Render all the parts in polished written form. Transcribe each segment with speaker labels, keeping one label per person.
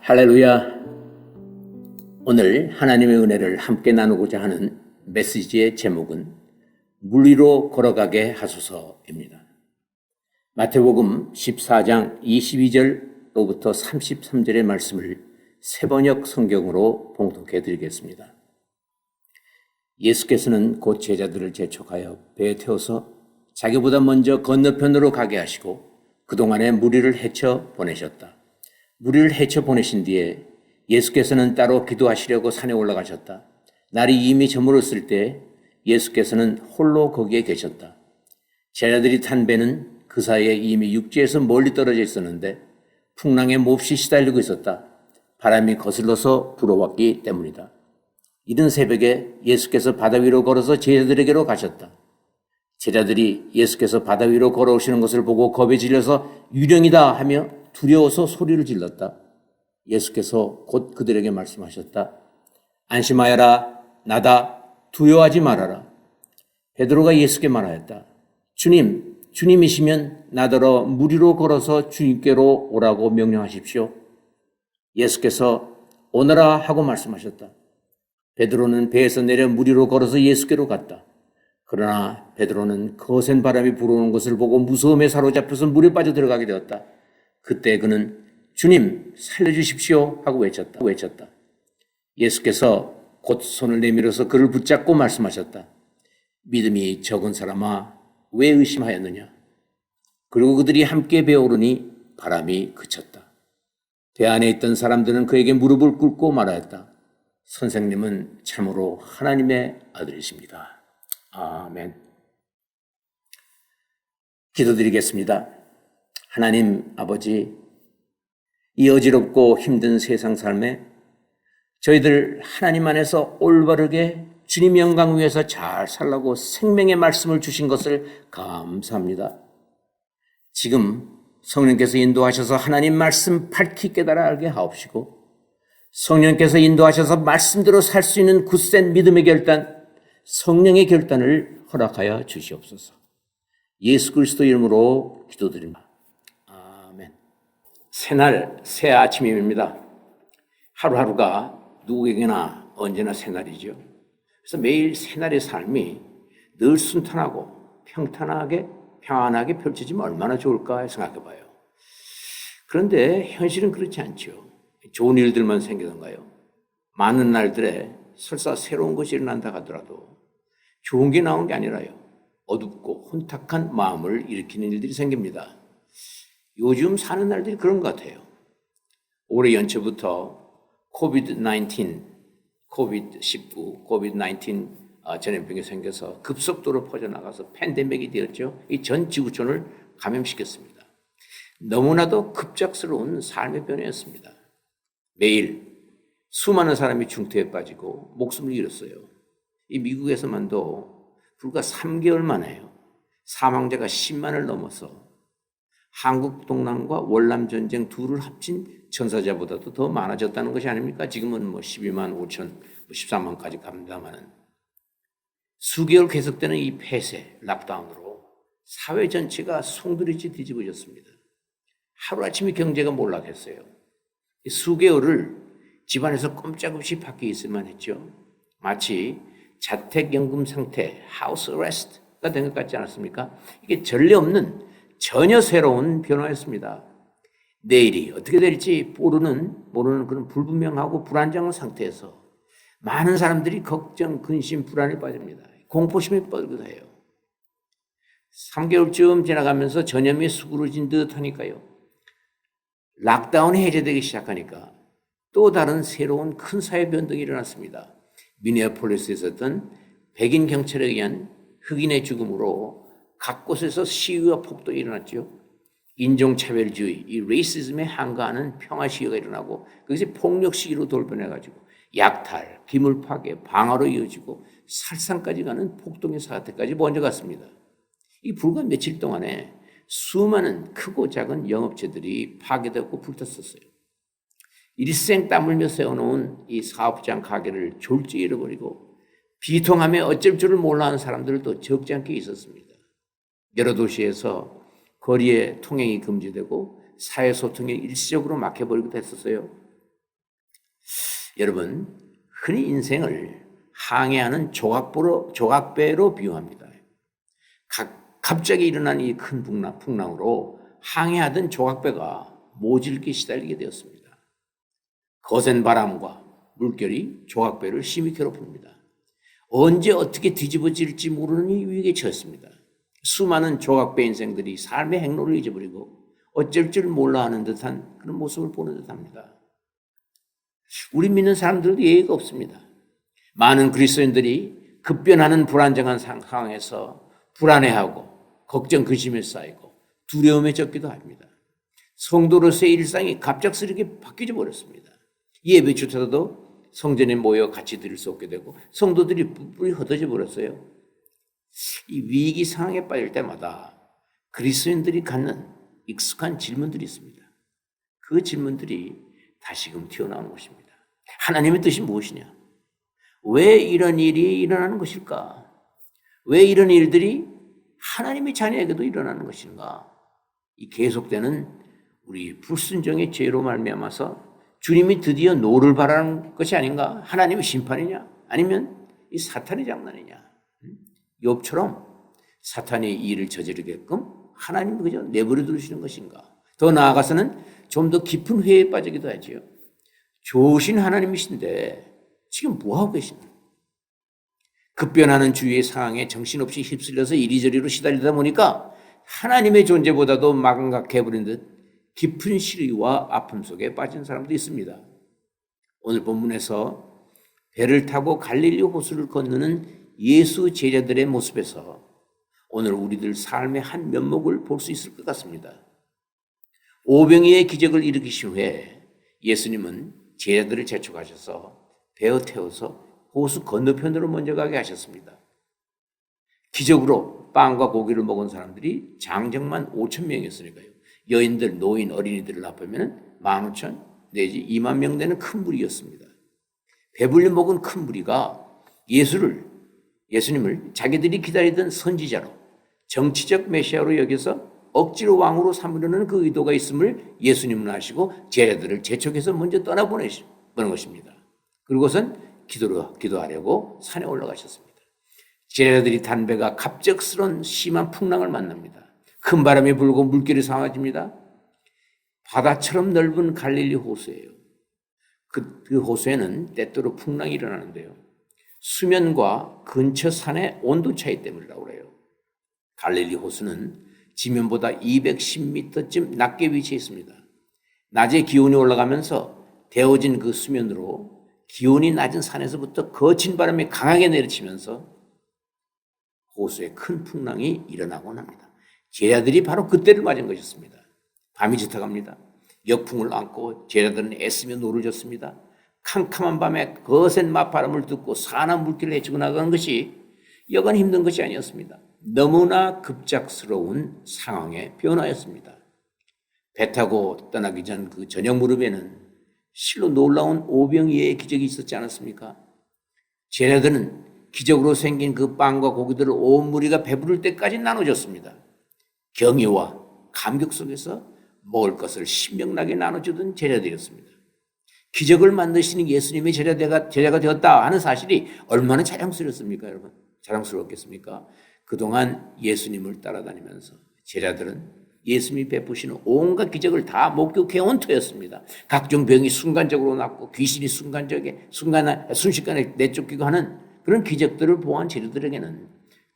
Speaker 1: 할렐루야. 오늘 하나님의 은혜를 함께 나누고자 하는 메시지의 제목은 물 위로 걸어가게 하소서입니다. 마태복음 14장 22절로부터 33절의 말씀을 세번역 성경으로 봉독해 드리겠습니다. 예수께서는 곧 제자들을 재촉하여 배에 태워서 자기보다 먼저 건너편으로 가게 하시고 그동안에 무리를 헤쳐 보내셨다. 무리를 헤쳐 보내신 뒤에 예수께서는 따로 기도하시려고 산에 올라가셨다. 날이 이미 저물었을 때 예수께서는 홀로 거기에 계셨다. 제자들이 탄 배는 그 사이에 이미 육지에서 멀리 떨어져 있었는데 풍랑에 몹시 시달리고 있었다. 바람이 거슬러서 불어왔기 때문이다. 이른 새벽에 예수께서 바다 위로 걸어서 제자들에게로 가셨다. 제자들이 예수께서 바다 위로 걸어오시는 것을 보고 겁에 질려서 유령이다 하며 두려워서 소리를 질렀다. 예수께서 곧 그들에게 말씀하셨다. 안심하여라, 나다, 두려워하지 말아라. 베드로가 예수께 말하였다. 주님이시면 나더러 물 위로 걸어서 주님께로 오라고 명령하십시오. 예수께서 오너라 하고 말씀하셨다. 베드로는 배에서 내려 물 위로 걸어서 예수께로 갔다. 그러나 베드로는 거센 바람이 불어오는 것을 보고 무서움에 사로잡혀서 물에 빠져 들어가게 되었다. 그때 그는 주님 살려주십시오 하고 외쳤다. 예수께서 곧 손을 내밀어서 그를 붙잡고 말씀하셨다. 믿음이 적은 사람아, 왜 의심하였느냐? 그리고 그들이 함께 배오르니 바람이 그쳤다. 배 안에 있던 사람들은 그에게 무릎을 꿇고 말하였다. 선생님은 참으로 하나님의 아들이십니다. 아멘. 기도드리겠습니다. 하나님 아버지, 이 어지럽고 힘든 세상 삶에 저희들 하나님 안에서 올바르게 주님 영광 위해서 잘 살라고 생명의 말씀을 주신 것을 감사합니다. 지금 성령께서 인도하셔서 하나님 말씀 밝히 깨달아 알게 하옵시고 성령께서 인도하셔서 말씀대로 살 수 있는 굳센 믿음의 결단, 성령의 결단을 허락하여 주시옵소서. 예수 그리스도 이름으로 기도드립니다. 아멘. 새날, 새 아침입니다. 하루하루가 누구에게나 언제나 새날이죠. 그래서 매일 새날의 삶이 늘 순탄하고 평탄하게 평안하게 펼쳐지면 얼마나 좋을까 생각해봐요. 그런데 현실은 그렇지 않죠. 좋은 일들만 생기던가요? 많은 날들에 설사 새로운 것이 일어난다 하더라도 좋은 게 나온 게 아니라요. 어둡고 혼탁한 마음을 일으키는 일들이 생깁니다. 요즘 사는 날들이 그런 것 같아요. 올해 연초부터 COVID-19 전염병이 생겨서 급속도로 퍼져나가서 팬데믹이 되었죠. 이 전 지구촌을 감염시켰습니다. 너무나도 급작스러운 삶의 변화였습니다. 매일 수많은 사람이 중태에 빠지고 목숨을 잃었어요. 이 미국에서만도 불과 3개월 만에요. 사망자가 10만을 넘어서 한국 동남과 월남 전쟁 둘을 합친 전사자보다도 더 많아졌다는 것이 아닙니까? 지금은 12만 5천, 13만까지 갑니다만은 수개월 계속되는 이 폐쇄, 락다운으로 사회 전체가 송두리째 뒤집어졌습니다. 하루아침에 경제가 몰락했어요. 수개월을 집안에서 꼼짝없이 밖에 있을만 했죠. 마치 자택연금 상태, 하우스 어레스트가 된 것 같지 않았습니까? 이게 전례 없는 전혀 새로운 변화였습니다. 내일이 어떻게 될지 모르는 그런 불분명하고 불안정한 상태에서 많은 사람들이 걱정, 근심, 불안에 빠집니다. 공포심에 빠지기도 해요. 3개월쯤 지나가면서 전염이 수그러진 듯 하니까요. 락다운이 해제되기 시작하니까 또 다른 새로운 큰 사회 변동이 일어났습니다. 미네아폴리스에 있었던 백인 경찰에 의한 흑인의 죽음으로 각 곳에서 시위와 폭동이 일어났죠. 인종차별주의, 이 레이시즘에 항거하는 평화 시위가 일어나고 그것이 폭력 시위로 돌변해가지고 약탈, 기물 파괴, 방화로 이어지고 살상까지 가는 폭동의 사태까지 먼저 갔습니다. 이 불과 며칠 동안에 수많은 크고 작은 영업체들이 파괴되고 불탔었어요. 일생 땀 흘며 세워놓은 이 사업장 가게를 졸지에 잃어버리고 비통함에 어쩔 줄을 몰라 하는 사람들도 적지 않게 있었습니다. 여러 도시에서 거리에 통행이 금지되고 사회소통이 일시적으로 막혀버리기도 했었어요. 여러분, 흔히 인생을 항해하는 조각배로 비유합니다. 갑자기 일어난 이 큰 풍랑으로 항해하던 조각배가 모질게 시달리게 되었습니다. 거센 바람과 물결이 조각배를 심히 괴롭힙니다. 언제 어떻게 뒤집어질지 모르는 이 위기에 처했습니다. 수많은 조각배 인생들이 삶의 행로를 잊어버리고 어쩔 줄 몰라 하는 듯한 그런 모습을 보는 듯합니다. 우리 믿는 사람들도 예의가 없습니다. 많은 그리스도인들이 급변하는 불안정한 상황에서 불안해하고 걱정, 근심에 쌓이고 두려움에 젖기도 합니다. 성도로서의 일상이 갑작스럽게 바뀌어 버렸습니다. 예배 주차도 성전에 모여 같이 드릴 수 없게 되고 성도들이 뿔이 흩어져 버렸어요. 이 위기 상황에 빠질 때마다 그리스도인들이 갖는 익숙한 질문들이 있습니다. 그 질문들이 다시금 튀어나오는 것입니다. 하나님의 뜻이 무엇이냐? 왜 이런 일이 일어나는 것일까? 왜 이런 일들이 하나님의 자녀에게도 일어나는 것인가? 이 계속되는 우리 불순종의 죄로 말미암아서 주님이 드디어 노를 바라는 것이 아닌가? 하나님의 심판이냐? 아니면 이 사탄의 장난이냐? 욥처럼 사탄이 이 일을 저지르게끔 하나님이 그저 내버려 두시는 것인가? 더 나아가서는 좀 더 깊은 회의에 빠지기도 하지요. 좋으신 하나님이신데 지금 뭐하고 계시나? 급변하는 주위의 상황에 정신없이 휩쓸려서 이리저리로 시달리다 보니까 하나님의 존재보다도 막강해버린 듯 깊은 시리와 아픔 속에 빠진 사람도 있습니다. 오늘 본문에서 배를 타고 갈릴리 호수를 건너는 예수 제자들의 모습에서 오늘 우리들 삶의 한 면목을 볼 수 있을 것 같습니다. 오병이의 기적을 일으키신 후에 예수님은 제자들을 재촉하셔서 배어 태워서 호수 건너편으로 먼저 가게 하셨습니다. 기적으로 빵과 고기를 먹은 사람들이 장정만 5,000명이었으니까요. 여인들, 노인, 어린이들을 합하면 15,000 내지 2만 명 되는 큰 무리였습니다. 배불리 먹은 큰 무리가 예수님을 자기들이 기다리던 선지자로 정치적 메시아로 여겨서 억지로 왕으로 삼으려는 그 의도가 있음을 예수님은 아시고 제자들을 재촉해서 먼저 떠나보내는 것입니다. 그리고선 기도하려고 산에 올라가셨습니다. 제자들이 탄 배가 갑작스런 심한 풍랑을 만납니다. 큰 바람이 불고 물결이 상해집니다. 바다처럼 넓은 갈릴리 호수예요. 그 호수에는 때때로 풍랑이 일어나는데요. 수면과 근처 산의 온도 차이 때문이라고 그래요. 갈릴리 호수는 지면보다 210m쯤 낮게 위치해 있습니다. 낮에 기온이 올라가면서 데워진 그 수면으로 기온이 낮은 산에서부터 거친 바람이 강하게 내리치면서 호수에 큰 풍랑이 일어나곤 합니다. 제자들이 바로 그때를 맞은 것이었습니다. 밤이 짙어갑니다. 역풍을 안고 제자들은 애쓰며 노를 졌습니다. 캄캄한 밤에 거센 맞바람을 듣고 산한 물길을 헤치고 나가는 것이 여간 힘든 것이 아니었습니다. 너무나 급작스러운 상황의 변화였습니다. 배 타고 떠나기 전 그 저녁 무렵에는 실로 놀라운 오병이의 기적이 있었지 않았습니까? 제자들은 기적으로 생긴 그 빵과 고기들을 온 무리가 배부를 때까지 나눠줬습니다. 경외와 감격 속에서 먹을 것을 신명나게 나눠주던 제자들이었습니다. 기적을 만드시는 예수님의 제자가 되었다 하는 사실이 얼마나 자랑스럽습니까, 여러분? 자랑스럽겠습니까? 그동안 예수님을 따라다니면서 제자들은 예수님이 베푸시는 온갖 기적을 다 목격해온 터였습니다. 각종 병이 순간적으로 낫고 귀신이 순식간에 내쫓기고 하는 그런 기적들을 보한 제자들에게는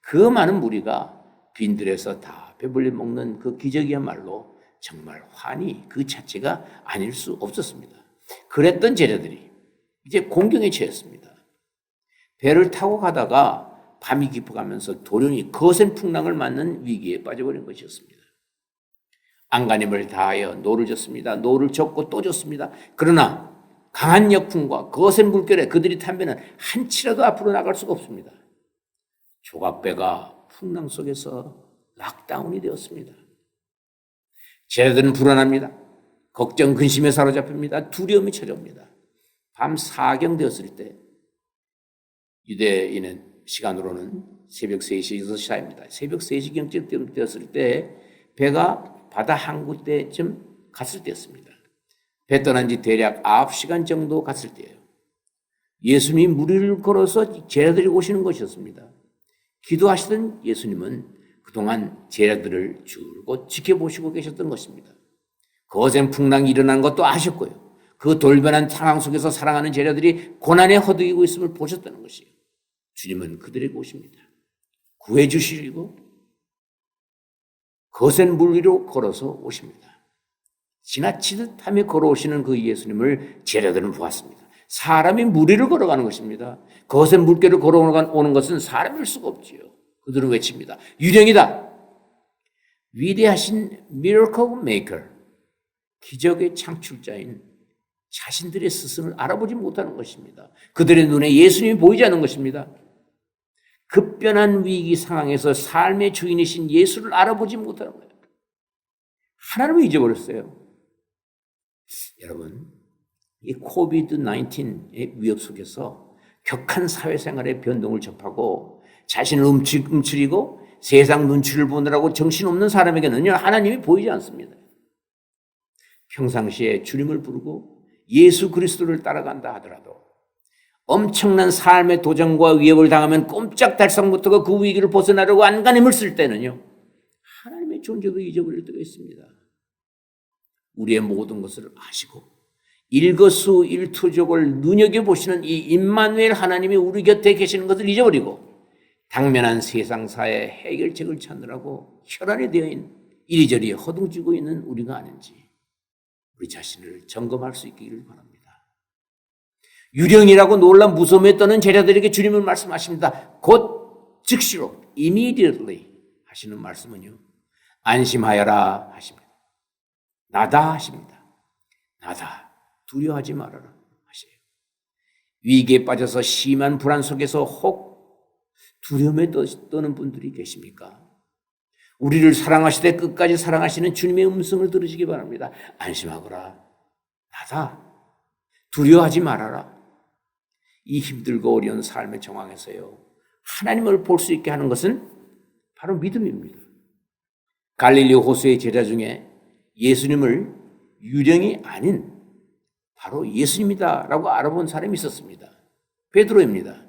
Speaker 1: 그 많은 무리가 빈들에서 다 배불리 먹는 그 기적이야말로 정말 환희 그 자체가 아닐 수 없었습니다. 그랬던 제자들이 이제 공경에 처했습니다. 배를 타고 가다가 밤이 깊어가면서 돌연히 거센 풍랑을 맞는 위기에 빠져버린 것이었습니다. 안간힘을 다하여 노를 졌습니다. 노를 젓고 또 졌습니다. 그러나 강한 역풍과 거센 물결에 그들이 탄 배는 한치라도 앞으로 나갈 수가 없습니다. 조각배가 풍랑 속에서 락다운이 되었습니다. 제자들은 불안합니다. 걱정, 근심에 사로잡힙니다. 두려움이 찾아옵니다. 밤 4경 되었을 때 유대인의 시간으로는 새벽 3시에서 6시입니다. 새벽 3시경쯤 되었을 때 배가 바다 한 군데쯤 갔을 때였습니다. 배 떠난 지 대략 9시간 정도 갔을 때예요. 예수님이 무리를 걸어서 제자들이 오시는 것이었습니다. 기도하시던 예수님은 그동안 제자들을 줄곧 지켜보시고 계셨던 것입니다. 거센 풍랑이 일어난 것도 아셨고요. 그 돌변한 상황 속에서 사랑하는 제자들이 고난에 허덕이고 있음을 보셨다는 것이에요. 주님은 그들에게 오십니다. 구해 주시고 거센 물 위로 걸어서 오십니다. 지나치듯 하며 걸어오시는 그 예수님을 제자들은 보았습니다. 사람이 물 위를 걸어가는 것입니다. 거센 물결을 걸어오는 것은 사람일 수가 없지요. 그들은 외칩니다. 유령이다. 위대하신 miracle maker, 기적의 창출자인 자신들의 스승을 알아보지 못하는 것입니다. 그들의 눈에 예수님이 보이지 않는 것입니다. 급변한 위기 상황에서 삶의 주인이신 예수를 알아보지 못하는 거예요. 하나님을 잊어버렸어요. 여러분, 이 코비드-19의 위협 속에서 격한 사회생활의 변동을 접하고 자신을 움츠리고 세상 눈치를 보느라고 정신없는 사람에게는요, 하나님이 보이지 않습니다. 평상시에 주님을 부르고 예수 그리스도를 따라간다 하더라도 엄청난 삶의 도전과 위협을 당하면 꼼짝달싹 못하고 그 위기를 벗어나려고 안간힘을 쓸 때는요, 하나님의 존재도 잊어버릴 때가 있습니다. 우리의 모든 것을 아시고 일거수일투족을 눈여겨보시는 이 임마누엘 하나님이 우리 곁에 계시는 것을 잊어버리고 당면한 세상사의 해결책을 찾느라고 혈안이 되어 있는 이리저리 허둥지고 있는 우리가 아닌지 우리 자신을 점검할 수 있기를 바랍니다. 유령이라고 놀라 무서움에 떠는 제자들에게 주님은 말씀하십니다. 곧 즉시로 immediately 하시는 말씀은요, 안심하여라 하십니다. 나다 하십니다. 나다. 두려워하지 말아라 하세요. 위기에 빠져서 심한 불안 속에서 혹 두려움에 떠는 분들이 계십니까? 우리를 사랑하시되 끝까지 사랑하시는 주님의 음성을 들으시기 바랍니다. 안심하거라. 나다. 두려워하지 말아라. 이 힘들고 어려운 삶의 정황에서요, 하나님을 볼 수 있게 하는 것은 바로 믿음입니다. 갈릴리 호수의 제자 중에 예수님을 유령이 아닌 바로 예수님이다 라고 알아본 사람이 있었습니다. 베드로입니다.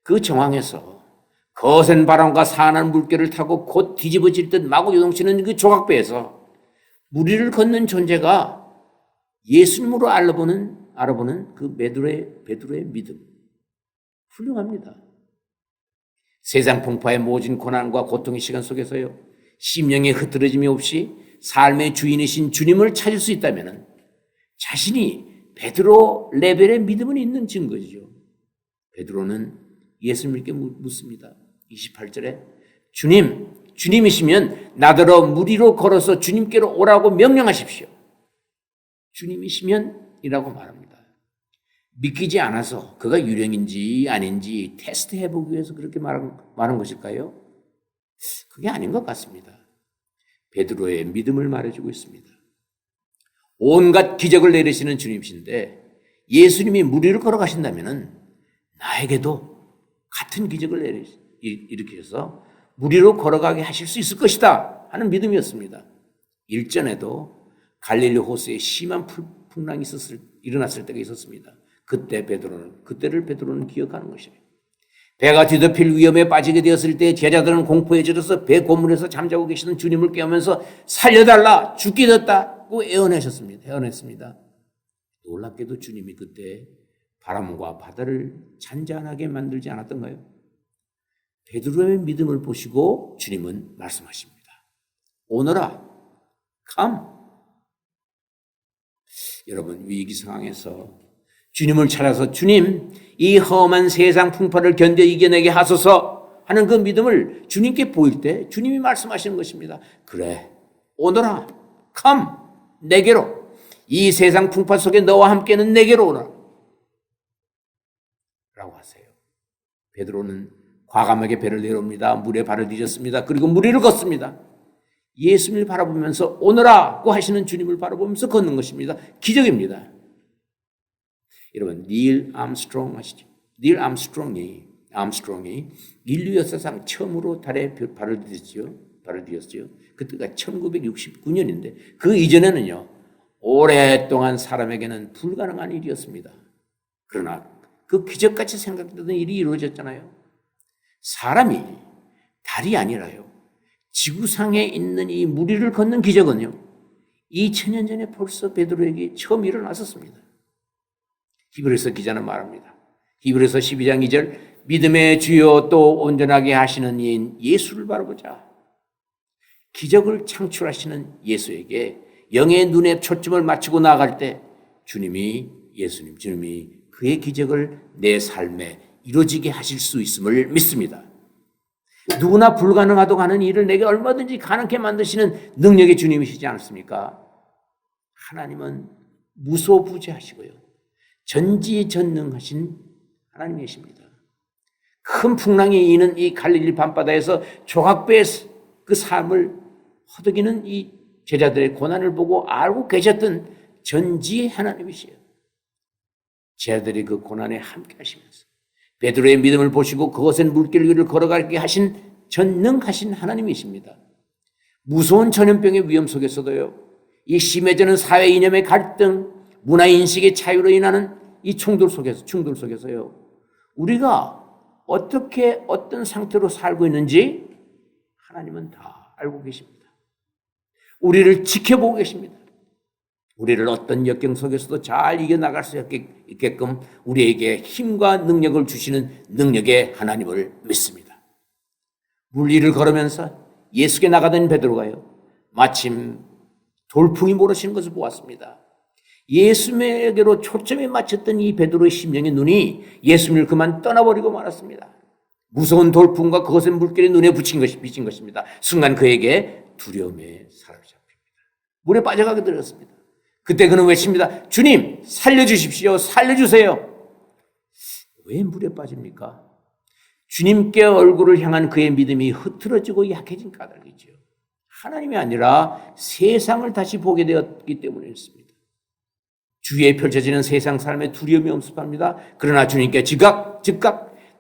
Speaker 1: 그 정황에서 거센 바람과 산한 물결을 타고 곧 뒤집어질 듯 마구 요동치는 그 조각배에서 무리를 걷는 존재가 예수님으로 알아보는 그 베드로의 믿음. 훌륭합니다. 세상 풍파의 모진 고난과 고통의 시간 속에서요, 심령의 흐트러짐이 없이 삶의 주인이신 주님을 찾을 수 있다면 자신이 베드로 레벨의 믿음은 있는 증거죠. 베드로는 예수님께 묻습니다. 28절에 주님이시면 나더러 물 위로 걸어서 주님께로 오라고 명령하십시오. 주님이시면 이라고 말합니다. 믿기지 않아서 그가 유령인지 아닌지 테스트해보기 위해서 그렇게 말한 것일까요? 그게 아닌 것 같습니다. 베드로의 믿음을 말해주고 있습니다. 온갖 기적을 내리시는 주님이신데 예수님이 물 위를 걸어가신다면 나에게도 같은 기적을 일으켜서 물 위로 걸어가게 하실 수 있을 것이다 하는 믿음이었습니다. 일전에도 갈릴리 호수에 심한 풍랑이 일어났을 때가 있었습니다. 그때를 베드로는 기억하는 것이에요. 배가 뒤덮일 위험에 빠지게 되었을 때 제자들은 공포에 질려서 배 고문에서 잠자고 계시는 주님을 깨우면서 살려달라, 죽게 됐다고 애원했습니다. 놀랍게도 주님이 그때 바람과 바다를 잔잔하게 만들지 않았던가요? 베드로의 믿음을 보시고 주님은 말씀하십니다. 오너라, come. 여러분, 위기 상황에서 주님을 찾아서 주님, 이 험한 세상 풍파를 견뎌 이겨내게 하소서 하는 그 믿음을 주님께 보일 때 주님이 말씀하시는 것입니다. 그래, 오너라, come, 내게로. 이 세상 풍파 속에 너와 함께는 내게로 오너라 라고 하세요. 베드로는 과감하게 배를 내려옵니다. 물에 발을 디뎠습니다. 그리고 물 위를 걷습니다. 예수님을 바라보면서 오너라고 하시는 주님을 바라보면서 걷는 것입니다. 기적입니다. 여러분, 닐 암스트롱 아시죠? 닐 암스트롱이 인류 역사상 처음으로 달에 발을 디뎠죠. 그때가 1969년인데 그 이전에는요, 오랫동안 사람에게는 불가능한 일이었습니다. 그러나 그 기적같이 생각되던 일이 이루어졌잖아요. 사람이 달이 아니라요. 지구상에 있는 이 무리를 걷는 기적은요. 2000년 전에 벌써 베드로에게 처음 일어났었습니다. 히브리서 기자는 말합니다. 히브리서 12장 2절 믿음의 주요 또 온전하게 하시는 이인 예수를 바라보자. 기적을 창출하시는 예수에게 영의 눈에 초점을 맞추고 나아갈 때 주님이 그의 기적을 내 삶에 이루어지게 하실 수 있음을 믿습니다. 누구나 불가능하다고 하는 일을 내게 얼마든지 가능하게 만드시는 능력의 주님이시지 않습니까? 하나님은 무소부재하시고요. 전지전능하신 하나님이십니다. 큰 풍랑이 이는 이 갈릴리 밤바다에서 조각배의 그 삶을 허덕이는 이 제자들의 고난을 보고 알고 계셨던 전지의 하나님이시에요. 제자들이 그 고난에 함께 하시면서 베드로의 믿음을 보시고 그것은 물길 위를 걸어가게 하신 전능하신 하나님이십니다. 무서운 전염병의 위험 속에서도요. 이 심해지는 사회 이념의 갈등, 문화인식의 차이로 인하는 이 충돌 속에서요. 우리가 어떻게 어떤 상태로 살고 있는지 하나님은 다 알고 계십니다. 우리를 지켜보고 계십니다. 우리를 어떤 역경 속에서도 잘 이겨나갈 수 있게끔 우리에게 힘과 능력을 주시는 능력의 하나님을 믿습니다. 물리를 걸으면서 예수께 나가던 베드로가요. 마침 돌풍이 몰아치는 것을 보았습니다. 예수님에게로 초점이 맞췄던 이 베드로의 심령의 눈이 예수님을 그만 떠나버리고 말았습니다. 무서운 돌풍과 그것의 물결이 눈에 비친 것입니다. 순간 그에게 두려움에 사로잡힙니다. 물에 빠져가게 되었습니다. 그때 그는 외칩니다. 주님, 살려주십시오. 살려주세요. 왜 물에 빠집니까? 주님께 얼굴을 향한 그의 믿음이 흐트러지고 약해진 까닭이죠. 하나님이 아니라 세상을 다시 보게 되었기 때문이었습니다. 주위에 펼쳐지는 세상 삶에 두려움이 엄습합니다. 그러나 주님께 즉각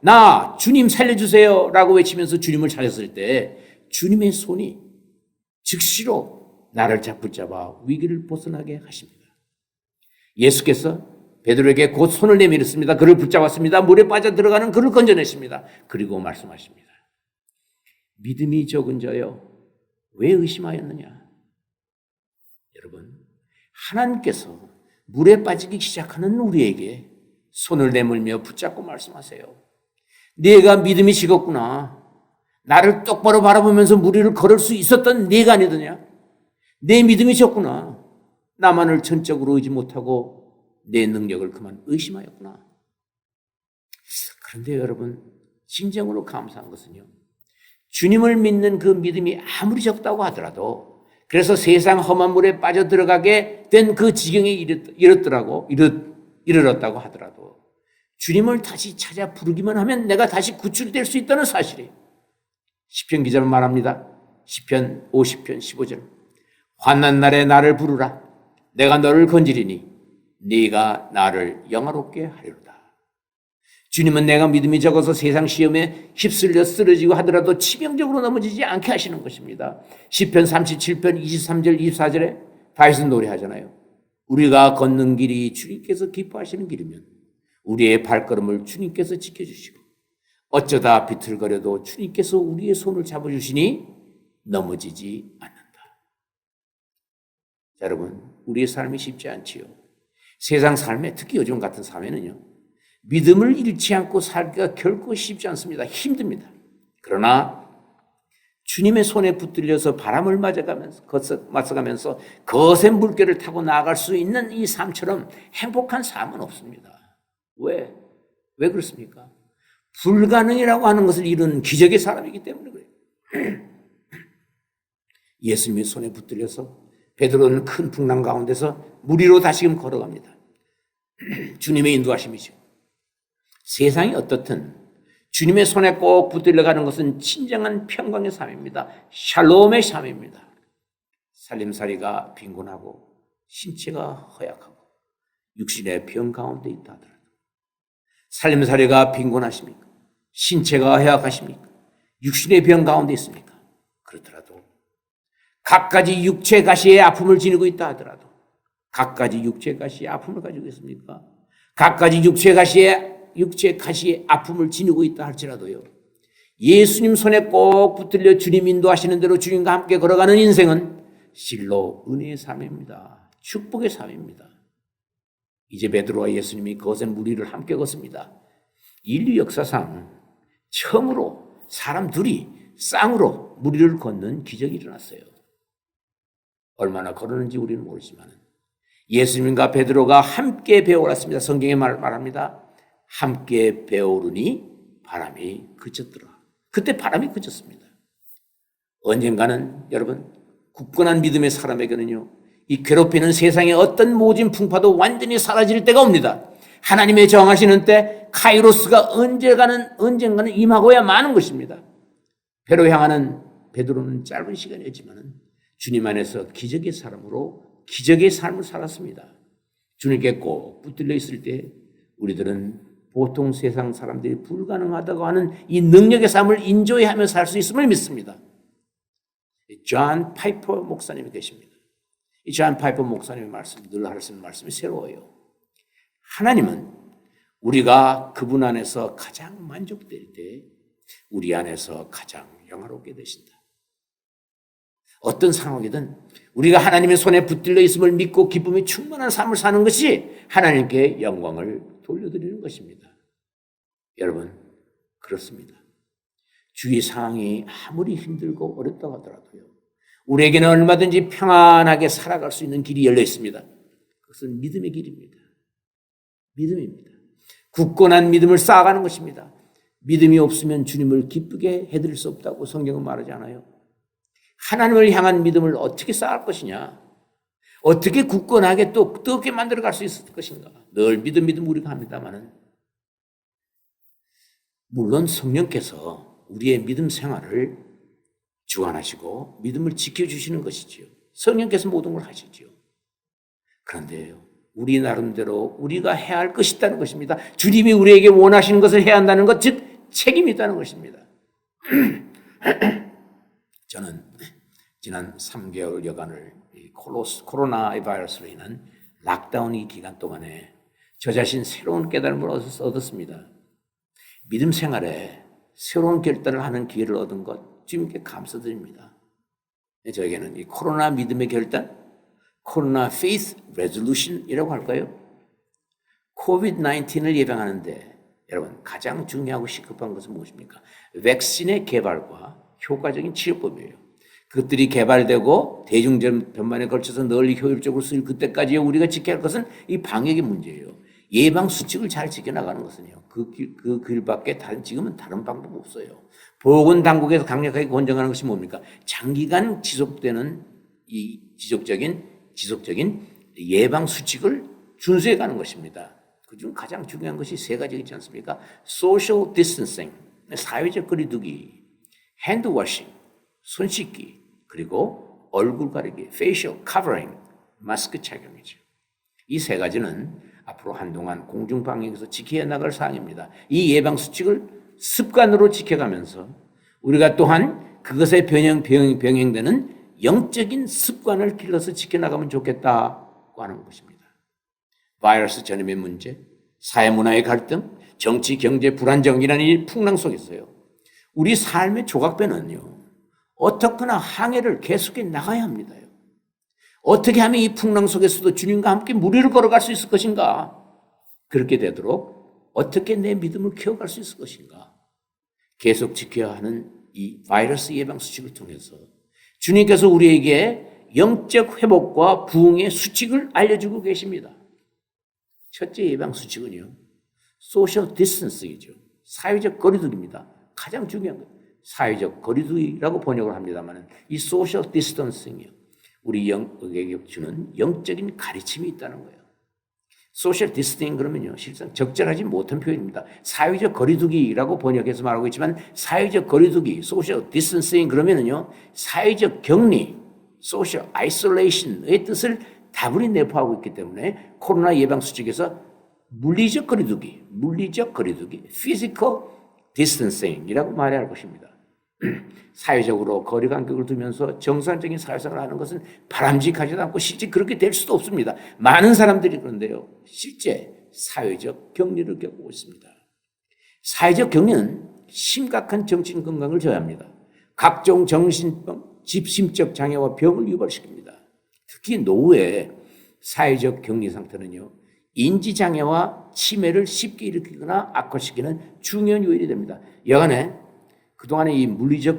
Speaker 1: 나 주님 살려주세요 라고 외치면서 주님을 찾았을 때 주님의 손이 즉시로 나를 붙잡아 위기를 벗어나게 하십니다. 예수께서 베드로에게 곧 손을 내밀었습니다. 그를 붙잡았습니다. 물에 빠져들어가는 그를 건져냈습니다. 그리고 말씀하십니다. 믿음이 적은 자여 왜 의심하였느냐? 여러분, 하나님께서 물에 빠지기 시작하는 우리에게 손을 내밀며 붙잡고 말씀하세요. 네가 믿음이 식었구나. 나를 똑바로 바라보면서 무리를 걸을 수 있었던 네가 아니더냐? 내 믿음이 적구나. 나만을 전적으로 의지 못하고 내 능력을 그만 의심하였구나. 그런데 여러분, 진정으로 감사한 것은요. 주님을 믿는 그 믿음이 아무리 적다고 하더라도 그래서 세상 험한 물에 빠져들어가게 된 그 지경에 이르렀다고 하더라도 주님을 다시 찾아 부르기만 하면 내가 다시 구출될 수 있다는 사실이에요. 시편 기자는 말합니다. 시편 50편 15절 환난 날에 나를 부르라. 내가 너를 건지리니 네가 나를 영화롭게 하리로다. 주님은 내가 믿음이 적어서 세상 시험에 휩쓸려 쓰러지고 하더라도 치명적으로 넘어지지 않게 하시는 것입니다. 시편 37편 23절 24절에 다윗은 노래하잖아요. 우리가 걷는 길이 주님께서 기뻐하시는 길이면 우리의 발걸음을 주님께서 지켜주시고 어쩌다 비틀거려도 주님께서 우리의 손을 잡아주시니 넘어지지 않는다. 자, 여러분, 우리의 삶이 쉽지 않지요. 세상 삶에, 특히 요즘 같은 삶에는요, 믿음을 잃지 않고 살기가 결코 쉽지 않습니다. 힘듭니다. 그러나 주님의 손에 붙들려서 바람을 맞서가면서 거센 물결을 타고 나아갈 수 있는 이 삶처럼 행복한 삶은 없습니다. 왜? 왜 그렇습니까? 불가능이라고 하는 것을 이루는 기적의 사람이기 때문에 그래요. 예수님의 손에 붙들려서 베드로는 큰 풍랑 가운데서 물 위로 다시금 걸어갑니다. 주님의 인도하심이죠. 세상이 어떻든 주님의 손에 꼭 붙들려가는 것은 진정한 평강의 삶입니다. 샬롬의 삶입니다. 살림살이가 빈곤하고 신체가 허약하고 육신의 병 가운데 있다 하더라도 살림살이가 빈곤하십니까? 신체가 허약하십니까? 육신의 병 가운데 있습니까? 그렇더라도 갖가지 육체 가시의 아픔을 지니고 있다 하더라도 갖가지 육체 가시의 아픔을 가지고 있습니까? 갖가지 육체 가시의 육체의 가시의 아픔을 지니고 있다 할지라도요. 예수님 손에 꼭 붙들려 주님 인도하시는 대로 주님과 함께 걸어가는 인생은 실로 은혜의 삶입니다. 축복의 삶입니다. 이제 베드로와 예수님이 거센 무리를 함께 걷습니다. 인류 역사상 처음으로 사람 둘이 쌍으로 무리를 걷는 기적이 일어났어요. 얼마나 걸었는지 우리는 모르지만 예수님과 베드로가 함께 배워왔습니다. 성경에 말합니다. 함께 배우르니 바람이 그쳤더라. 그때 바람이 그쳤습니다. 언젠가는 여러분 굳건한 믿음의 사람에게는요, 이 괴롭히는 세상의 어떤 모진 풍파도 완전히 사라질 때가 옵니다. 하나님의 정하시는 때 카이로스가 언젠가는 임하고야 마는 것입니다. 배로 향하는 베드로는 짧은 시간이었지만 주님 안에서 기적의 사람으로 기적의 삶을 살았습니다. 주님께 꼭 붙들려 있을 때 우리들은 보통 세상 사람들이 불가능하다고 하는 이 능력의 삶을 인조해하며 살 수 있음을 믿습니다. 존 파이퍼 목사님이 계십니다. 이 존 파이퍼 목사님의 말씀, 늘 하시는 말씀이 새로워요. 하나님은 우리가 그분 안에서 가장 만족될 때 우리 안에서 가장 영화롭게 되신다. 어떤 상황이든 우리가 하나님의 손에 붙들려 있음을 믿고 기쁨이 충만한 삶을 사는 것이 하나님께 영광을 돌려드리는 것입니다. 여러분, 그렇습니다. 주위 상황이 아무리 힘들고 어렵다고 하더라도요, 우리에게는 얼마든지 평안하게 살아갈 수 있는 길이 열려 있습니다. 그것은 믿음의 길입니다. 믿음입니다. 굳건한 믿음을 쌓아가는 것입니다. 믿음이 없으면 주님을 기쁘게 해드릴 수 없다고 성경은 말하지 않아요. 하나님을 향한 믿음을 어떻게 쌓을 것이냐, 어떻게 굳건하게 또 뜨겁게 만들어갈 수 있을 것인가. 늘 믿음 우리가 합니다마는 물론 성령께서 우리의 믿음 생활을 주관하시고 믿음을 지켜주시는 것이지요. 성령께서 모든 걸 하시지요. 그런데요, 우리 나름대로 우리가 해야 할 것이 있다는 것입니다. 주님이 우리에게 원하시는 것을 해야 한다는 것, 즉 책임이 있다는 것입니다. 저는 지난 3개월 여간을 코로나 바이러스로 인한 락다운이 기간 동안에 저 자신 새로운 깨달음을 얻었습니다. 믿음 생활에 새로운 결단을 하는 기회를 얻은 것 주님께 감사드립니다. 저에게는 이 코로나 믿음의 결단, 코로나 faith resolution이라고 할까요? 코비드-19을 예방하는데 여러분 가장 중요하고 시급한 것은 무엇입니까? 백신의 개발과 효과적인 치료법이에요. 그것들이 개발되고 대중전반에 걸쳐서 널리 효율적으로 쓰일 그때까지 우리가 지켜야 할 것은 이 방역의 문제예요. 예방 수칙을 잘 지켜나가는 것은요, 그 길밖에 지금은 다른 방법 없어요. 보건당국에서 강력하게 권장하는 것이 뭡니까? 장기간 지속되는 이 지속적인 예방 수칙을 준수해 가는 것입니다. 그중 가장 중요한 것이 세 가지 있지 않습니까? 소셜 디스턴싱, 사회적 거리두기, 핸드워싱, 손 씻기, 그리고 얼굴 가리기, 페이셜 커버링, 마스크 착용이죠. 이 세 가지는 앞으로 한동안 공중방역에서 지켜야 나갈 사항입니다. 이 예방수칙을 습관으로 지켜가면서 우리가 또한 그것에 병행되는 영적인 습관을 길러서 지켜나가면 좋겠다고 하는 것입니다. 바이러스 전염의 문제, 사회문화의 갈등, 정치, 경제, 불안정이라는 이 풍랑 속에서요, 우리 삶의 조각배는요, 어떻거나 항해를 계속해 나가야 합니다요. 어떻게 하면 이 풍랑 속에서도 주님과 함께 무리를 걸어갈 수 있을 것인가? 그렇게 되도록 어떻게 내 믿음을 키워갈 수 있을 것인가? 계속 지켜야 하는 이 바이러스 예방 수칙을 통해서 주님께서 우리에게 영적 회복과 부흥의 수칙을 알려주고 계십니다. 첫째 예방 수칙은요, 소셜 디스턴싱이죠. 사회적 거리두기입니다. 가장 중요한 것. 사회적 거리두기라고 번역을 합니다만 이 소셜 디스턴싱이요, 우리 영에게 주는 영적인 가르침이 있다는 거예요. 소셜 디스턴싱 그러면요, 실상 적절하지 못한 표현입니다. 사회적 거리두기라고 번역해서 말하고 있지만 사회적 거리두기, 소셜 디스턴싱 그러면은요, 사회적 격리, 소셜 아이솔레이션의 뜻을 다분히 내포하고 있기 때문에 코로나 예방 수칙에서 물리적 거리두기, physical distancing이라고 말해야 할 것입니다. 사회적으로 거리 간격을 두면서 정상적인 사회생활을 하는 것은 바람직하지도 않고 실제 그렇게 될 수도 없습니다. 많은 사람들이 그런데요, 실제 사회적 격리를 겪고 있습니다. 사회적 격리는 심각한 정신 건강을 저해합니다. 각종 정신병, 집심적 장애와 병을 유발시킵니다. 특히 노후의 사회적 격리 상태는요, 인지장애와 치매를 쉽게 일으키거나 악화시키는 중요한 요인이 됩니다. 여간에 그동안에 이 물리적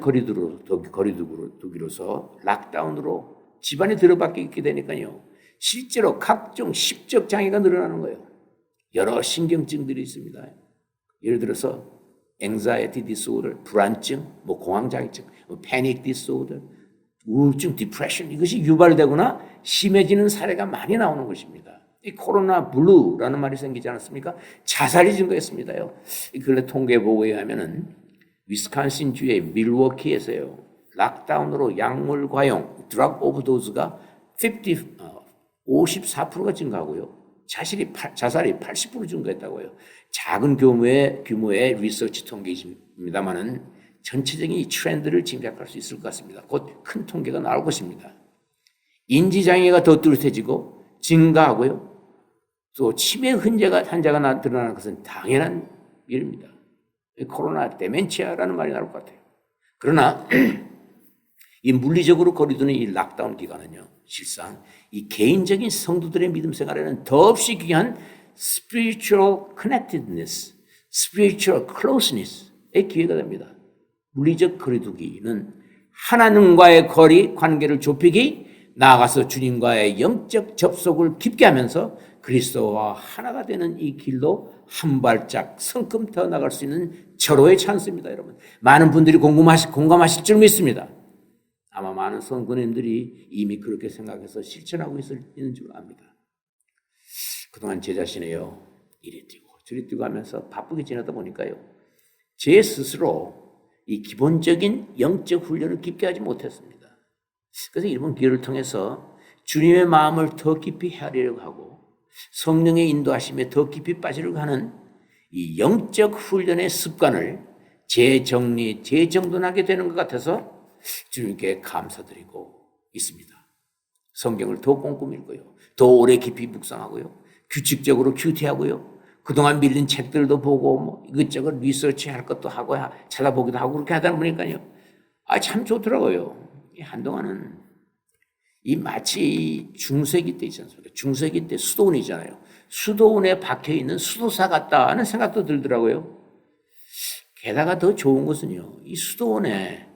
Speaker 1: 거리두기로서 락다운으로 집안에 들어박혀 있게 되니까요, 실제로 각종 심적 장애가 늘어나는 거예요. 여러 신경증들이 있습니다. 예를 들어서 anxiety disorder, 불안증, 공황장애증, panic disorder, 우울증, 디프레션, 이것이 유발되거나 심해지는 사례가 많이 나오는 것입니다. 이 코로나 블루라는 말이 생기지 않았습니까? 자살이 증가했습니다요. 이 근래 통계 보고에 의하면은 위스콘신주의 밀워키에서요, 락다운으로 약물 과용, 드럭 오버도즈가 54%가 증가하고요. 자살이 80% 증가했다고요. 작은 규모의 리서치 통계입니다만은 전체적인 이 트렌드를 짐작할 수 있을 것 같습니다. 곧 큰 통계가 나올 것입니다. 인지장애가 더 뚜렷해지고 증가하고요. 또 치매 환자가 드러나는 것은 당연한 일입니다. 코로나 데멘치아라는 말이 나올 것 같아요. 그러나 이 물리적으로 거리두는 이 락다운 기간은요, 실상 이 개인적인 성도들의 믿음 생활에는 더없이 귀한 spiritual connectedness, spiritual closeness의 기회가 됩니다. 물리적 거리두기는 하나님과의 관계를 좁히기, 나아가서 주님과의 영적 접속을 깊게 하면서 그리스도와 하나가 되는 이 길로 한 발짝 성큼 더 나갈 수 있는 절호의 찬스입니다, 여러분. 많은 분들이 공감하실 줄 믿습니다. 아마 많은 성도님들이 이미 그렇게 생각해서 실천하고 있는 줄 압니다. 그동안 제 자신이요, 이리 뛰고 저리 뛰고 하면서 바쁘게 지내다 보니까요, 제 스스로 이 기본적인 영적 훈련을 깊게 하지 못했습니다. 그래서 이번 기회를 통해서 주님의 마음을 더 깊이 헤아리려고 하고 성령의 인도하심에 더 깊이 빠지려고 하는 이 영적 훈련의 습관을 재정돈하게 되는 것 같아서 주님께 감사드리고 있습니다. 성경을 더 꼼꼼히 읽고요, 더 오래 깊이 묵상하고요, 규칙적으로 큐티하고요, 그동안 밀린 책들도 보고 이것저것 리서치할 것도 하고 찾아보기도 하고 그렇게 하다 보니까요, 참 좋더라고요. 한동안은 마치 중세기 때 있지 않습니까? 중세기 때 수도원이잖아요. 수도원에 박혀있는 수도사 같다는 생각도 들더라고요. 게다가 더 좋은 것은요, 이 수도원에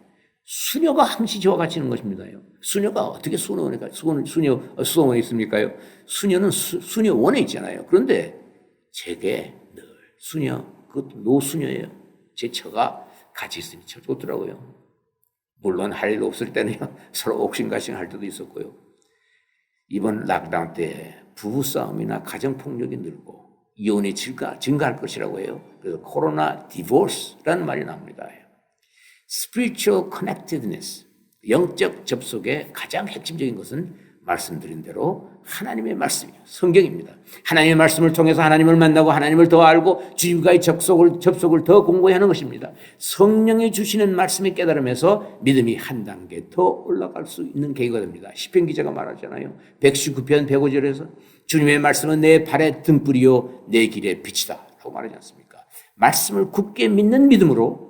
Speaker 1: 수녀가 항시 저와 같이 있는 것입니다. 수녀가 어떻게 수도원에 있습니까요? 수녀는 수녀원에 있잖아요. 그런데 제게 늘 그것도 노수녀예요. 제 처가 같이 있으니 참 좋더라고요. 물론 할 일 없을 때는요, 서로 옥신각신 할 때도 있었고요. 이번 락다운 때 부부싸움이나 가정폭력이 늘고 이혼이 증가할 것이라고 해요. 그래서 코로나 디보스라는 말이 나옵니다. Spiritual connectedness, 영적 접속의 가장 핵심적인 것은 말씀드린 대로 하나님의 말씀이에요. 성경입니다. 하나님의 말씀을 통해서 하나님을 만나고 하나님을 더 알고 주님과의 접속을 더 공고히 하는 것입니다. 성령이 주시는 말씀의 깨달음에서 믿음이 한 단계 더 올라갈 수 있는 계기가 됩니다. 시편 기자가 말하잖아요. 119편 105절에서 주님의 말씀은 내 발의 등불이요 내 길의 빛이다 라고 말하지 않습니까? 말씀을 굳게 믿는 믿음으로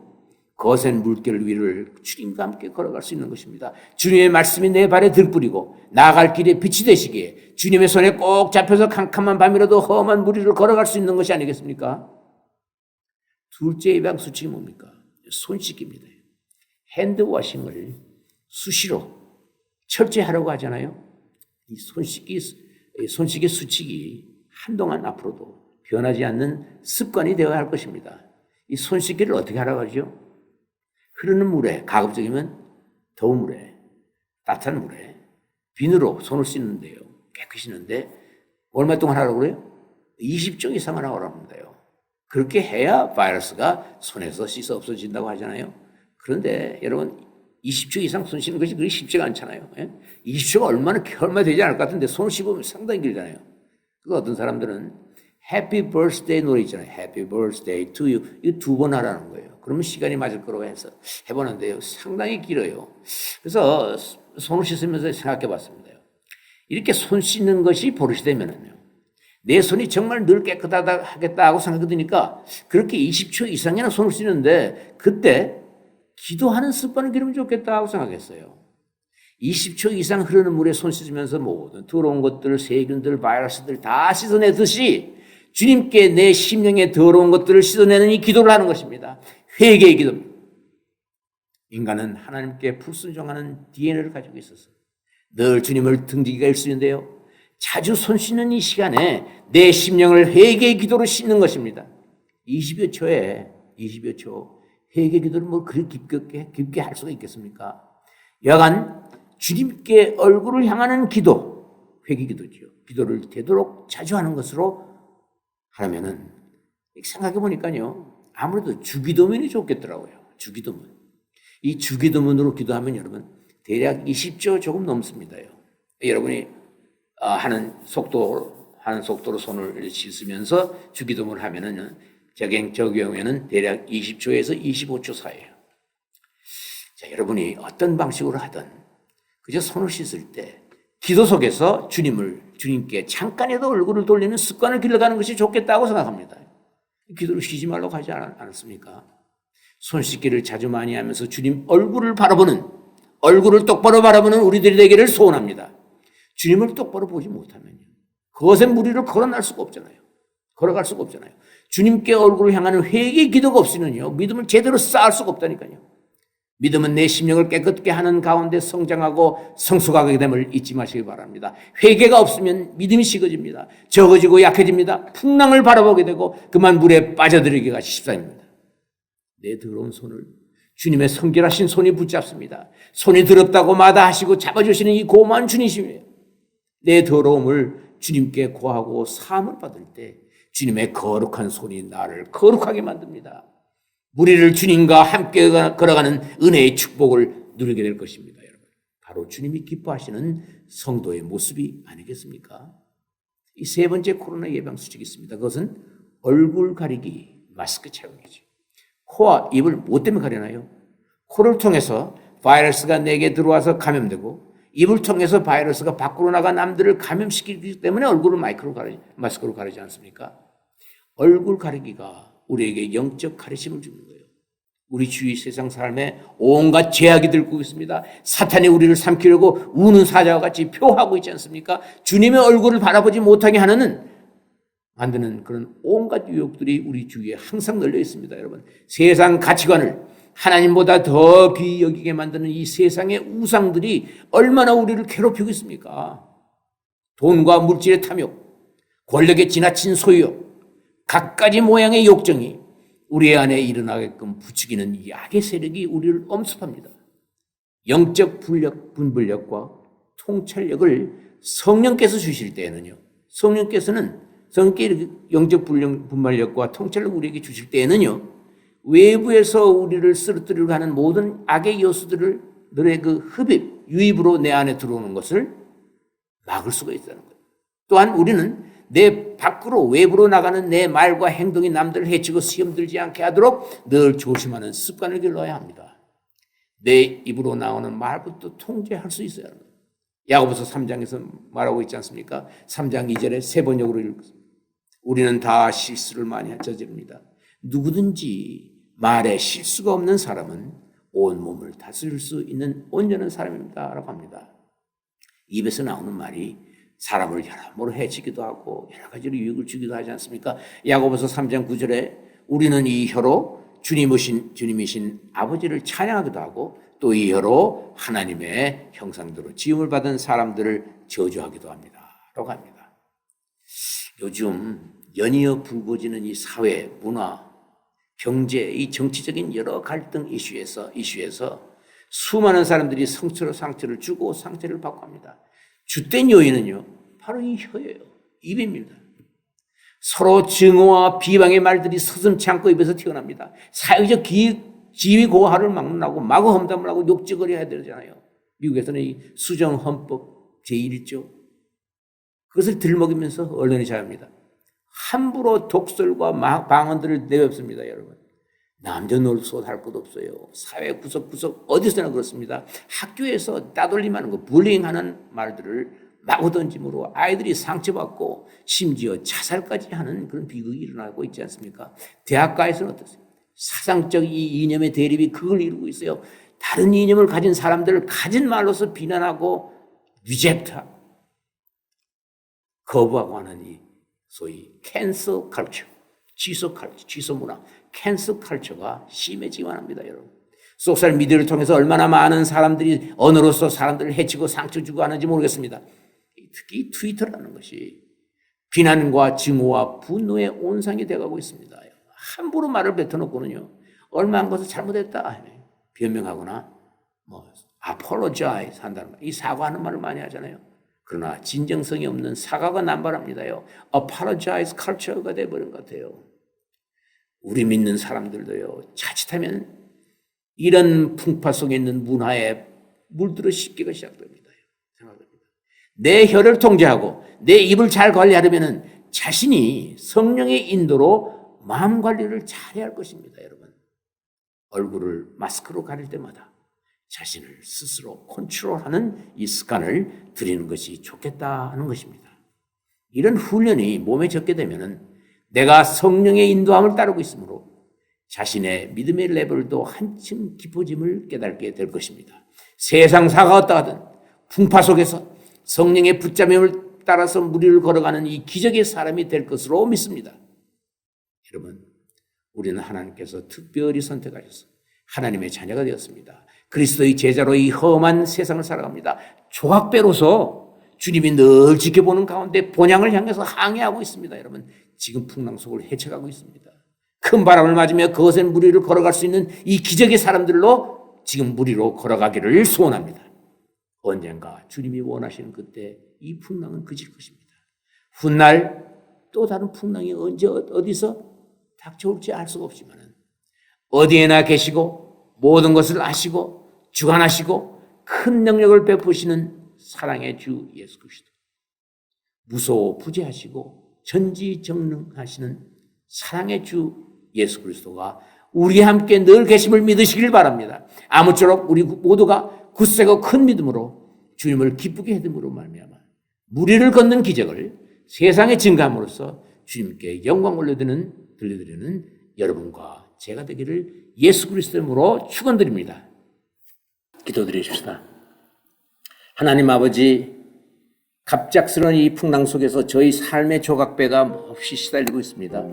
Speaker 1: 거센 물결 위를 주님과 함께 걸어갈 수 있는 것입니다. 주님의 말씀이 내 발에 등불이고 나아갈 길에 빛이 되시기에 주님의 손에 꼭 잡혀서 캄캄한 밤이라도 험한 무리를 걸어갈 수 있는 것이 아니겠습니까? 둘째 예방 수칙이 뭡니까? 손 씻기입니다. 핸드워싱을 수시로 철저히 하라고 하잖아요. 이 손 씻기 수칙이 한동안 앞으로도 변하지 않는 습관이 되어야 할 것입니다. 이 손 씻기를 어떻게 하라고 하죠? 흐르는 물에, 가급적이면 더운 물에, 따뜻한 물에 비누로 손을 씻는데요, 깨끗이 씻는데 얼마 동안 하라고 그래요? 20초 이상을 하라고 합니다요. 그렇게 해야 바이러스가 손에서 씻어 없어진다고 하잖아요. 그런데 여러분 20초 이상 손 씻는 것이 그렇게 쉽지가 않잖아요. 20초가 얼마 되지 않을 것 같은데 손을 씹으면 상당히 길잖아요. 그 어떤 사람들은 Happy Birthday 노래 있잖아요. Happy Birthday to you. 이거 2번 하라는 거예요. 그러면 시간이 맞을 거라고 해서 해보는데요, 상당히 길어요. 그래서 손을 씻으면서 생각해 봤습니다. 이렇게 손 씻는 것이 버릇이 되면은요, 내 손이 정말 늘 깨끗하다 하겠다 하고 생각이 드니까 그렇게 20초 이상이나 손을 씻는데 그때 기도하는 습관을 기르면 좋겠다 하고 생각했어요. 20초 이상 흐르는 물에 손 씻으면서 모든 더러운 것들, 세균들, 바이러스들 다 씻어내듯이 주님께 내 심령의 더러운 것들을 씻어내는 이 기도를 하는 것입니다. 회개의 기도입니다. 인간은 하나님께 불순종하는 DNA를 가지고 있어서 늘 주님을 등지기가 일쑤인데요. 자주 손 씻는 이 시간에 내 심령을 회개의 기도로 씻는 것입니다. 20여 초 회개 기도를 뭐 그렇게 깊게 할 수가 있겠습니까? 여간 주님께 얼굴을 향하는 기도, 회개 기도죠. 기도를 되도록 자주 하는 것으로 하면은 생각해 보니까요. 아무래도 주기도문이 좋겠더라고요. 주기도문. 이 주기도문으로 기도하면 여러분 대략 20조 조금 넘습니다요. 여러분이 하는 속도로 손을 씻으면서 주기도문을 하면은 저 경우에는 대략 20초에서 25초 사이에요. 자, 여러분이 어떤 방식으로 하든 그저 손을 씻을 때 기도 속에서 주님께 잠깐이라도 얼굴을 돌리는 습관을 길러가는 것이 좋겠다고 생각합니다. 기도를 쉬지 말라고 하지 않았습니까? 손 씻기를 자주 많이 하면서 주님 얼굴을 똑바로 바라보는 우리들이 되기를 소원합니다. 주님을 똑바로 보지 못하면요. 그것에 무리를 걸어갈 수가 없잖아요. 주님께 얼굴을 향하는 회개의 기도가 없으면요. 믿음을 제대로 쌓을 수가 없다니까요. 믿음은 내 심령을 깨끗게 하는 가운데 성장하고 성숙하게 됨을 잊지 마시기 바랍니다. 회개가 없으면 믿음이 식어집니다. 적어지고 약해집니다. 풍랑을 바라보게 되고 그만 물에 빠져들기가 십상입니다. 내 더러운 손을 주님의 성결하신 손이 붙잡습니다. 손이 더럽다고 마다하시고 잡아주시는 이 고마운 주님이시며 내 더러움을 주님께 고하고 사함을 받을 때 주님의 거룩한 손이 나를 거룩하게 만듭니다. 우리를 주님과 함께 걸어가는 은혜의 축복을 누리게 될 것입니다. 여러분. 바로 주님이 기뻐하시는 성도의 모습이 아니겠습니까? 이 세 번째 코로나 예방 수칙이 있습니다. 그것은 얼굴 가리기 마스크 착용이죠. 코와 입을 뭐 때문에 가려나요? 코를 통해서 바이러스가 내게 들어와서 감염되고 입을 통해서 바이러스가 밖으로 나가 남들을 감염시키기 때문에 얼굴을 마스크로 가리지 않습니까? 얼굴 가리기가 우리에게 영적 가르침을 주는 거예요. 우리 주위 세상 삶에 온갖 죄악이 들고 있습니다. 사탄이 우리를 삼키려고 우는 사자와 같이 표하고 있지 않습니까? 주님의 얼굴을 바라보지 못하게 만드는 그런 온갖 유혹들이 우리 주위에 항상 널려 있습니다. 여러분, 세상 가치관을 하나님보다 더 귀히 여기게 만드는 이 세상의 우상들이 얼마나 우리를 괴롭히고 있습니까? 돈과 물질의 탐욕, 권력의 지나친 소유욕, 갖가지 모양의 욕정이 우리 안에 일어나게끔 부추기는 이 악의 세력이 우리를 엄습합니다. 영적 분별력과 통찰력을 성령께서 주실 때에는요. 성령께서는 영적 분별력과 통찰력을 우리에게 주실 때에는요. 외부에서 우리를 쓰러뜨리려고 하는 모든 악의 요소들을 너의 그 유입으로 내 안에 들어오는 것을 막을 수가 있다는 거예요. 또한 우리는 내 밖으로 외부로 나가는 내 말과 행동이 남들을 해치고 시험 들지 않게 하도록 늘 조심하는 습관을 길러야 합니다. 내 입으로 나오는 말부터 통제할 수 있어야 합니다. 야고보서 3장에서 말하고 있지 않습니까? 3장 2절에 세 번역으로 읽습니다. 우리는 다 실수를 많이 저지릅니다. 누구든지 말에 실수가 없는 사람은 온 몸을 다스릴 수 있는 온전한 사람입니다. 라고 합니다. 입에서 나오는 말이 사람을 여러모로 해치기도 하고 여러 가지로 유익을 주기도 하지 않습니까? 야고보서 3장 9절에 우리는 이 혀로 주님이신 아버지를 찬양하기도 하고 또 이 혀로 하나님의 형상대로 지음을 받은 사람들을 저주하기도 합니다. 라고 합니다. 요즘 연이어 불거지는 이 사회, 문화, 경제, 이 정치적인 여러 갈등 이슈에서 수많은 사람들이 상처를 주고 상처를 받고 합니다. 주된 요인은요, 바로 이 혀예요. 입입니다. 서로 증오와 비방의 말들이 서슴지 않고 입에서 튀어납니다. 사회적 지위 고하를 막론하고 마구 험담을 하고 욕지거리 해야 되잖아요. 미국에서는 이 수정헌법 제1조. 그것을 들먹이면서 언론이 자유합니다. 함부로 독설과 방언들을 내뱉습니다, 여러분. 남녀노소 할 것 없어요. 사회 구석구석 어디서나 그렇습니다. 학교에서 따돌림하는 거, 불링하는 말들을 마구 던짐으로 아이들이 상처받고 심지어 자살까지 하는 그런 비극이 일어나고 있지 않습니까? 대학가에서는 어떠세요? 사상적 이 이념의 대립이 그걸 이루고 있어요. 다른 이념을 가진 사람들을 가진 말로서 비난하고 리젝트하고 거부하고 하는 이 소위 캔서 컬처, 취소 문화, 캔서 컬처가 심해지기만 합니다, 여러분. 소셜 미디어를 통해서 얼마나 많은 사람들이 언어로서 사람들을 해치고 상처 주고 하는지 모르겠습니다. 특히 트위터라는 것이 비난과 증오와 분노의 온상이 되어가고 있습니다. 함부로 말을 뱉어놓고는요, 얼마 한 것을 잘못했다 변명하거나 apologize 한다는 말, 이 사과하는 말을 많이 하잖아요. 그러나 진정성이 없는 사과가 남발합니다요. apologize culture가 돼버린 것 같아요. 우리 믿는 사람들도요, 자칫하면 이런 풍파 속에 있는 문화에 물들어 씻기가 시작됩니다. 생각합니다. 내 혀를 통제하고 내 입을 잘 관리하려면 자신이 성령의 인도로 마음 관리를 잘해야 할 것입니다, 여러분. 얼굴을 마스크로 가릴 때마다 자신을 스스로 컨트롤하는 이 습관을 들이는 것이 좋겠다는 것입니다. 이런 훈련이 몸에 적게 되면은 내가 성령의 인도함을 따르고 있으므로 자신의 믿음의 레벨도 한층 깊어짐을 깨닫게 될 것입니다. 세상 사가 어떠하든 풍파 속에서 성령의 붙잡힘을 따라서 무리를 걸어가는 이 기적의 사람이 될 것으로 믿습니다. 여러분, 우리는 하나님께서 특별히 선택하셔서 하나님의 자녀가 되었습니다. 그리스도의 제자로 이 험한 세상을 살아갑니다. 조각배로서 주님이 늘 지켜보는 가운데 본향을 향해서 항해하고 있습니다. 여러분, 지금 풍랑 속을 헤쳐가고 있습니다. 큰 바람을 맞으며 거센 무리를 걸어갈 수 있는 이 기적의 사람들로 지금 무리로 걸어가기를 소원합니다. 언젠가 주님이 원하시는 그때 이 풍랑은 그칠 것입니다. 훗날 또 다른 풍랑이 언제 어디서 닥쳐올지 알 수가 없지만 어디에나 계시고 모든 것을 아시고 주관하시고 큰 능력을 베푸시는 사랑의 주 예수 그리스도, 무소부재하시고 전지전능하시는 사랑의 주 예수 그리스도가 우리 함께 늘 계심을 믿으시길 바랍니다. 아무쪼록 우리 모두가 굳세고 큰 믿음으로 주님을 기쁘게 해듬으로 말미암아 무리를 걷는 기적을 세상에 증가함으로써 주님께 영광 돌려드리는 여러분과 제가 되기를 예수 그리스도의 이름으로 축원드립니다. 기도드리십시다. 하나님 아버지, 갑작스러운 이 풍랑 속에서 저희 삶의 조각배가 몹시 시달리고 있습니다.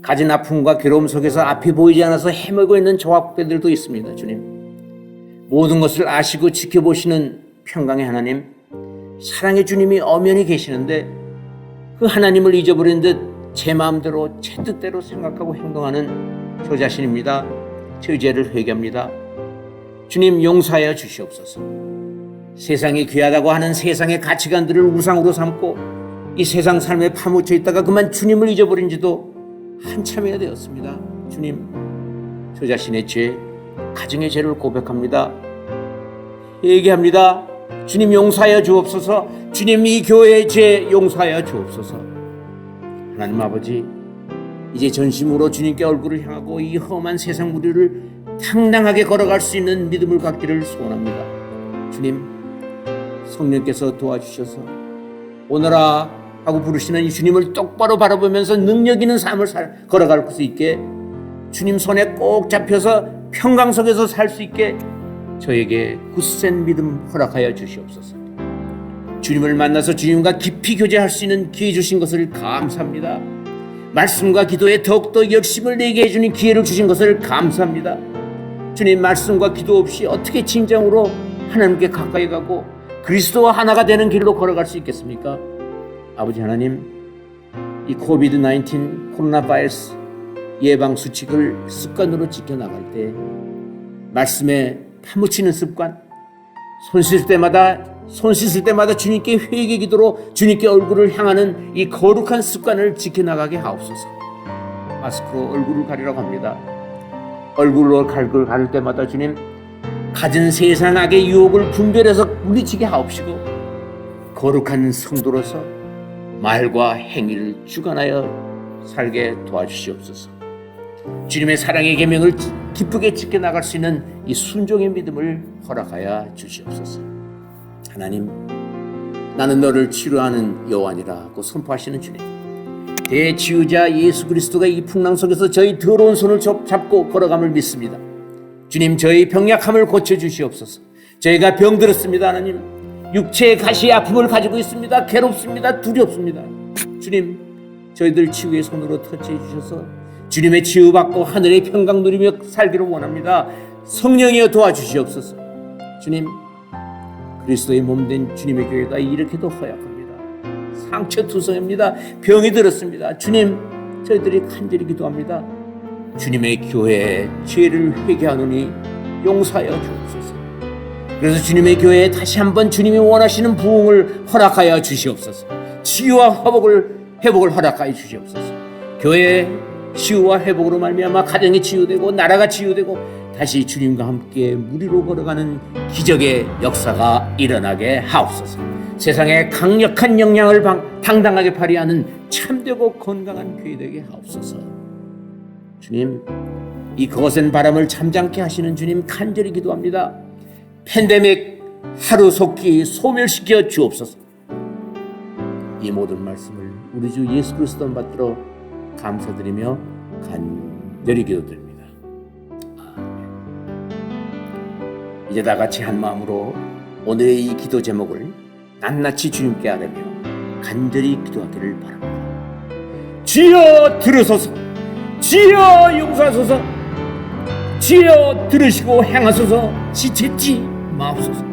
Speaker 1: 가진 아픔과 괴로움 속에서 앞이 보이지 않아서 헤매고 있는 조각배들도 있습니다. 주님, 모든 것을 아시고 지켜보시는 평강의 하나님, 사랑의 주님이 엄연히 계시는데 그 하나님을 잊어버린 듯 제 마음대로 제 뜻대로 생각하고 행동하는 저 자신입니다. 저희 죄를 회개합니다. 주님, 용서하여 주시옵소서. 세상이 귀하다고 하는 세상의 가치관들을 우상으로 삼고 이 세상 삶에 파묻혀 있다가 그만 주님을 잊어버린 지도 한참이나 되었습니다. 주님, 저 자신의 죄, 가정의 죄를 고백합니다. 회개합니다. 주님, 용서하여 주옵소서. 주님, 이 교회의 죄 용서하여 주옵소서. 하나님 아버지, 이제 전심으로 주님께 얼굴을 향하고 이 험한 세상 무리를 당당하게 걸어갈 수 있는 믿음을 갖기를 소원합니다. 주님, 성령께서 도와주셔서 오너라 하고 부르시는 이 주님을 똑바로 바라보면서 능력 있는 삶을 걸어갈 수 있게, 주님 손에 꼭 잡혀서 평강 속에서 살 수 있게 저에게 굳센 믿음 허락하여 주시옵소서. 주님을 만나서 주님과 깊이 교제할 수 있는 기회 주신 것을 감사합니다. 말씀과 기도에 더욱더 열심을 내게 해주는 기회를 주신 것을 감사합니다. 주님, 말씀과 기도 없이 어떻게 진정으로 하나님께 가까이 가고 그리스도와 하나가 되는 길로 걸어갈 수 있겠습니까? 아버지 하나님, 이 코비드-19 코로나 바이러스 예방 수칙을 습관으로 지켜나갈 때 말씀에 파묻히는 습관, 손 씻을 때마다 주님께 회개 기도로 주님께 얼굴을 향하는 이 거룩한 습관을 지켜나가게 하옵소서. 마스크로 얼굴을 가리라고 합니다. 얼굴로 가릴 때마다 주님, 가진 세상 악의 유혹을 분별해서 물리치게 하옵시고 거룩한 성도로서 말과 행위를 주관하여 살게 도와주시옵소서. 주님의 사랑의 계명을 기쁘게 지켜나갈 수 있는 이 순종의 믿음을 허락하여 주시옵소서. 하나님, 나는 너를 치료하는 여호와니라고 선포하시는 주님, 대치유자 예수 그리스도가 이 풍랑 속에서 저희 더러운 손을 잡고 걸어감을 믿습니다. 주님, 저희 병약함을 고쳐주시옵소서. 저희가 병들었습니다. 하나님, 육체의 가시의 아픔을 가지고 있습니다. 괴롭습니다. 두렵습니다. 주님, 저희들 치유의 손으로 터치해 주셔서 주님의 치유받고 하늘의 평강 누리며 살기를 원합니다. 성령이여 도와주시옵소서. 주님, 그리스도의 몸된 주님의 교회가 이렇게도 허약합니다. 상처투성입니다. 병이 들었습니다. 주님, 저희들이 간절히 기도합니다. 주님의 교회에 죄를 회개하노니 용서하여 주옵소서. 그래서 주님의 교회에 다시 한번 주님이 원하시는 부흥을 허락하여 주시옵소서. 치유와 회복을 허락하여 주시옵소서. 교회의 치유와 회복으로 말미암아 가정이 치유되고 나라가 치유되고 다시 주님과 함께 무리로 걸어가는 기적의 역사가 일어나게 하옵소서. 세상에 강력한 영향을 당당하게 발휘하는 참되고 건강한 교회 되게 하옵소서. 주님, 이 거센 바람을 잠잠케 하시는 주님 간절히 기도합니다. 팬데믹 하루속히 소멸시켜 주옵소서. 이 모든 말씀을 우리 주 예수 그리스도 받들어 감사드리며 간절히 기도드립니다. 이제 다 같이 한 마음으로 오늘의 이 기도 제목을 낱낱이 주님께 아뢰며 간절히 기도하기를 바랍니다. 주여 들으소서. 주여 용서하소서. 주여 들으시고 행하소서. 지체치 마옵소서.